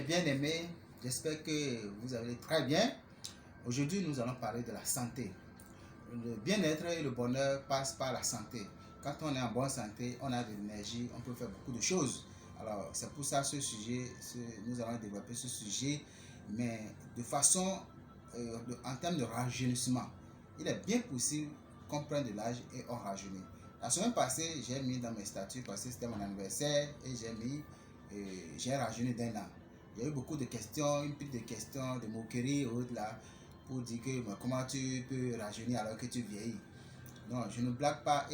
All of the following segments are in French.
Mes bien-aimés, j'espère que vous allez très bien. Aujourd'hui, nous allons parler de la santé. Le bien-être et le bonheur passent par la santé. Quand on est en bonne santé, on a de l'énergie, on peut faire beaucoup de choses. Alors, c'est pour ça nous allons développer ce sujet, mais de façon, en termes de rajeunissement. Il est bien possible qu'on prenne de l'âge et on rajeunit. La semaine passée, j'ai mis dans mes statuts, parce que c'était mon anniversaire, et j'ai rajeuni d'un an. Il y a eu beaucoup de questions, une pile de questions, de moqueries et autres là, pour dire que comment tu peux rajeunir alors que tu vieillis. Non, je ne blague pas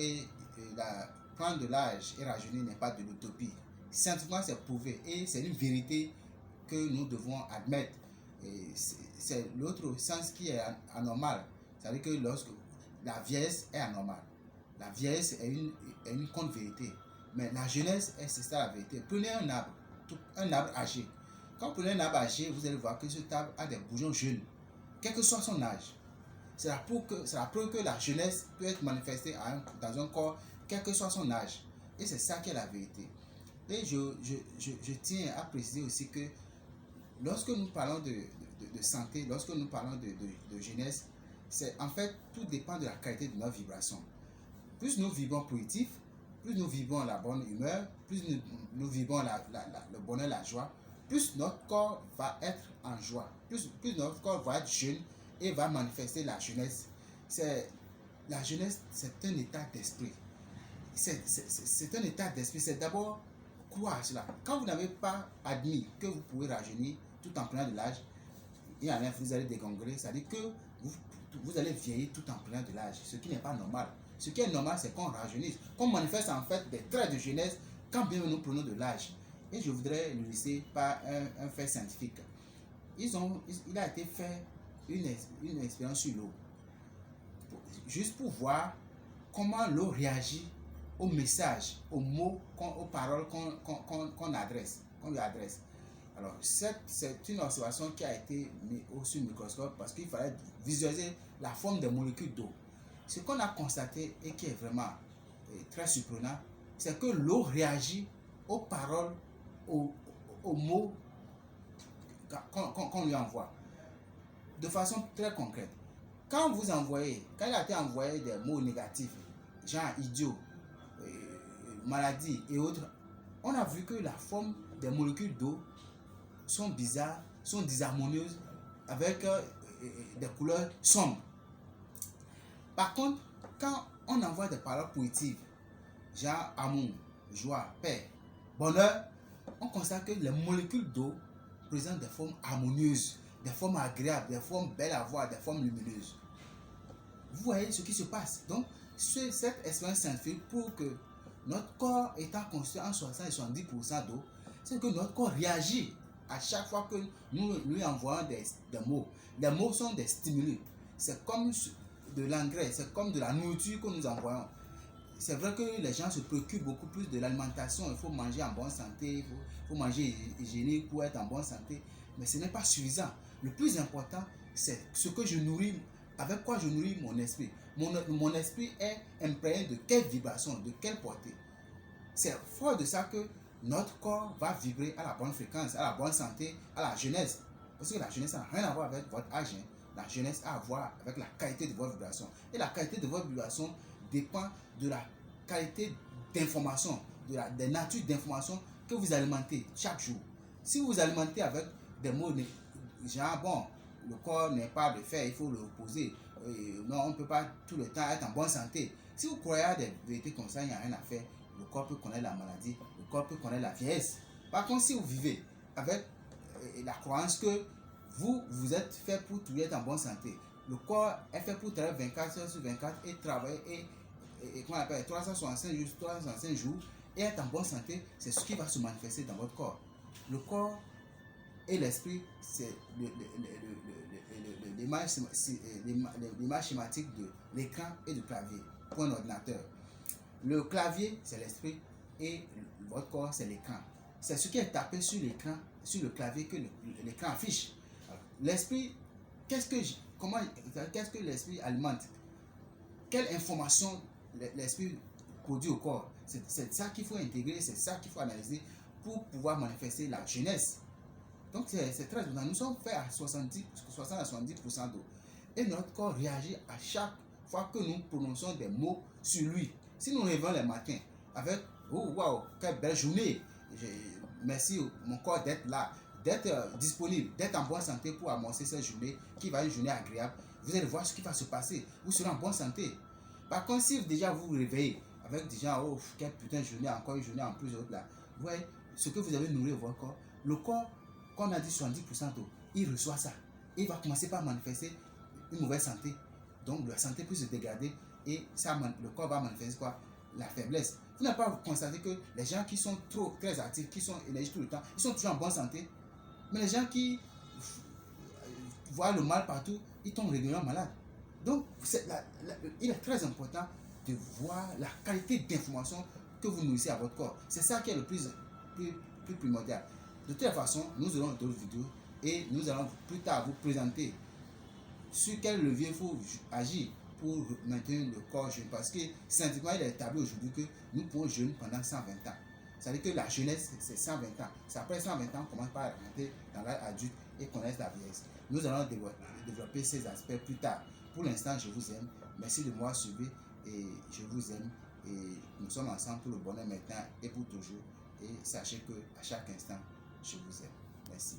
prendre de l'âge et rajeunir n'est pas de l'utopie. Scientifiquement, c'est prouvé et c'est une vérité que nous devons admettre. C'est l'autre sens qui est anormal. C'est-à-dire que lorsque la vieillesse est anormale, la vieillesse est une contre-vérité. Mais la jeunesse, c'est ça la vérité. Prenez un arbre âgé. Quand vous prenez un arbre âgé, vous allez voir que cet arbre a des bourgeons jeunes, quel que soit son âge. C'est la preuve que la jeunesse peut être manifestée dans un corps, quel que soit son âge. Et c'est ça qui est la vérité. Et je tiens à préciser aussi que lorsque nous parlons de santé, lorsque nous parlons de jeunesse, en fait, tout dépend de la qualité de notre vibration. Plus nous vibrons positif, plus nous vibrons la bonne humeur, plus nous vibrons le bonheur, la joie, plus notre corps va être en joie, plus notre corps va être jeune et va manifester la jeunesse. La jeunesse, c'est un état d'esprit. C'est un état d'esprit. C'est d'abord croire cela. Quand vous n'avez pas admis que vous pouvez rajeunir tout en prenant de l'âge, et en vous allez dégangrer, c'est-à-dire que vous allez vieillir tout en prenant de l'âge, ce qui n'est pas normal. Ce qui est normal, c'est qu'on rajeunisse, qu'on manifeste en fait des traits de jeunesse quand bien nous prenons de l'âge. Et je voudrais le laisser par un fait scientifique. Il a été fait une expérience sur l'eau, juste pour voir comment l'eau réagit aux messages, aux mots, aux paroles qu'on lui adresse. Alors, c'est une observation qui a été mise sur le microscope parce qu'il fallait visualiser la forme des molécules d'eau. Ce qu'on a constaté et qui est vraiment très surprenant, c'est que l'eau réagit aux paroles, aux mots qu'on lui envoie de façon très concrète. Quand il a été envoyé des mots négatifs, genre idiot, maladie et autres, on a vu que la forme des molécules d'eau sont bizarres, sont disharmonieuses, avec des couleurs sombres. Par contre, quand on envoie des paroles positives, genre amour, joie, paix, bonheur, on constate que les molécules d'eau présentent des formes harmonieuses, des formes agréables, des formes belles à voir, des formes lumineuses. Vous voyez ce qui se passe. Donc, cette expérience scientifique prouve que notre corps étant constitué en 60 et 70% d'eau, c'est que notre corps réagit à chaque fois que nous lui envoyons des mots. Les mots sont des stimuli. C'est comme de l'engrais, c'est comme de la nourriture que nous envoyons. C'est vrai que les gens se préoccupent beaucoup plus de l'alimentation. Il faut manger en bonne santé, il faut manger hygiénique pour être en bonne santé. Mais ce n'est pas suffisant. Le plus important, c'est ce que je nourris, avec quoi je nourris mon esprit. Mon esprit est imprégné de quelle vibration, de quelle portée. C'est fort de ça que notre corps va vibrer à la bonne fréquence, à la bonne santé, à la jeunesse. Parce que la jeunesse n'a rien à voir avec votre âge. La jeunesse a à voir avec la qualité de votre vibration. Et la qualité de votre vibration dépend de la qualité d'information, des natures d'information que vous alimentez chaque jour. Si vous alimentez avec des mots genre, bon, le corps n'est pas de fer, il faut le reposer. Non, on ne peut pas tout le temps être en bonne santé. Si vous croyez à des vérités comme ça, il n'y a rien à faire. Le corps peut connaître la maladie, le corps peut connaître la vieillesse. Par contre, si vous vivez avec la croyance que vous êtes fait pour toujours être en bonne santé, le corps est fait pour travailler 24 heures sur 24 et travailler comment on appelle, 365 jours et être en bonne santé, c'est ce qui va se manifester dans votre corps. Le corps et l'esprit, c'est l'image schématique de l'écran et du clavier pour un ordinateur. Le clavier, c'est l'esprit et votre corps, c'est l'écran. C'est ce qui est tapé sur l'écran, sur le clavier que l'écran affiche. L'esprit, qu'est-ce que l'esprit alimente? Quelle information l'esprit produit au corps? C'est ça qu'il faut intégrer, c'est ça qu'il faut analyser pour pouvoir manifester la jeunesse. Donc c'est très important. Nous sommes faits à 60 à 70% d'eau. Et notre corps réagit à chaque fois que nous prononçons des mots sur lui. Si nous réveillons les matins avec oh waouh, quelle belle journée, merci mon corps d'être là, d'être disponible, d'être en bonne santé pour amorcer cette journée qui va être une journée agréable, vous allez voir ce qui va se passer. Vous serez en bonne santé. Par contre, si déjà vous vous réveillez avec déjà oh quelle putain de journée, encore une journée en plus là, vous voyez ce que vous avez nourri votre corps, le corps, comme on a dit 70% d'eau, il reçoit ça. Il va commencer par manifester une mauvaise santé. Donc la santé peut se dégrader et ça, le corps va manifester quoi? La faiblesse. Vous n'avez pas constaté que les gens qui sont très actifs, qui sont énergiques tout le temps, ils sont toujours en bonne santé. Mais les gens qui voient le mal partout, ils tombent régulièrement malades. Donc il est très important de voir la qualité d'information que vous nourrissez à votre corps. C'est ça qui est le plus primordial. De toute façon, nous aurons d'autres vidéos et nous allons plus tard vous présenter sur quel levier il faut agir pour maintenir le corps jeune. Parce que scientifiquement, il est établi aujourd'hui que nous pouvons jeûner pendant 120 ans. C'est-à-dire que la jeunesse, c'est 120 ans. C'est après 120 ans qu'on commence par rentrer dans l'âge adulte et connaître la vieillesse. Nous allons développer ces aspects plus tard. Pour l'instant, je vous aime. Merci de m'avoir suivi et je vous aime. Et nous sommes ensemble pour le bonheur maintenant et pour toujours. Et sachez que à chaque instant, je vous aime. Merci.